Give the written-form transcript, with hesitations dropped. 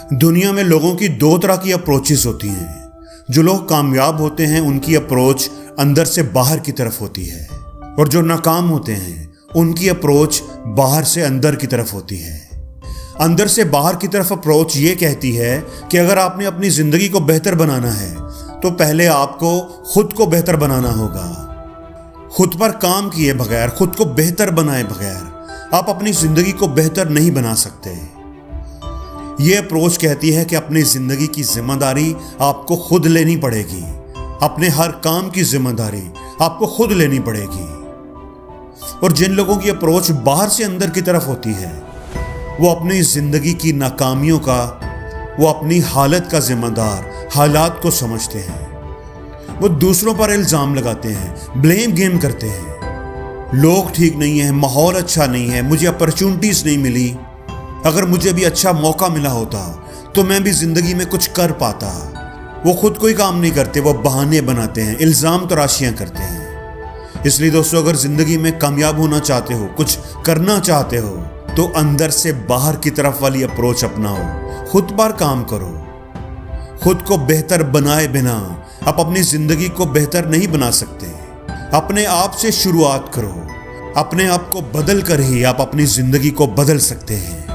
दुनिया में लोगों की दो तरह की अप्रोचेस होती हैं। जो लोग कामयाब होते हैं उनकी अप्रोच अंदर से बाहर की तरफ होती है, और जो नाकाम होते हैं उनकी अप्रोच बाहर से अंदर की तरफ होती है। अंदर से बाहर की तरफ अप्रोच ये कहती है कि अगर आपने अपनी ज़िंदगी को बेहतर बनाना है तो पहले आपको खुद को बेहतर बनाना होगा। खुद पर काम किए बगैर, खुद को बेहतर बनाए बगैर आप अपनी ज़िंदगी को बेहतर नहीं बना सकते। ये अप्रोच कहती है कि अपनी ज़िंदगी की जिम्मेदारी आपको खुद लेनी पड़ेगी। अपने हर काम की जिम्मेदारी आपको खुद लेनी पड़ेगी। और जिन लोगों की अप्रोच बाहर से अंदर की तरफ होती है वो अपनी ज़िंदगी की नाकामियों का, वो अपनी हालत का जिम्मेदार, हालात को समझते हैं। वो दूसरों पर इल्ज़ाम लगाते हैं, ब्लेम गेम करते हैं। लोग ठीक नहीं है, माहौल अच्छा नहीं है, मुझे अपॉर्चुनिटीज़ नहीं मिली, अगर मुझे भी अच्छा मौका मिला होता तो मैं भी ज़िंदगी में कुछ कर पाता। वो खुद कोई काम नहीं करते, वो बहाने बनाते हैं, इल्ज़ाम तराशियाँ करते हैं। इसलिए दोस्तों, अगर ज़िंदगी में कामयाब होना चाहते हो, कुछ करना चाहते हो, तो अंदर से बाहर की तरफ वाली अप्रोच अपनाओ। खुद पर काम करो। खुद को बेहतर बनाए बिना आप अपनी ज़िंदगी को बेहतर नहीं बना सकते। अपने आप से शुरुआत करो। अपने आप को बदल कर ही आप अपनी ज़िंदगी को बदल सकते हैं।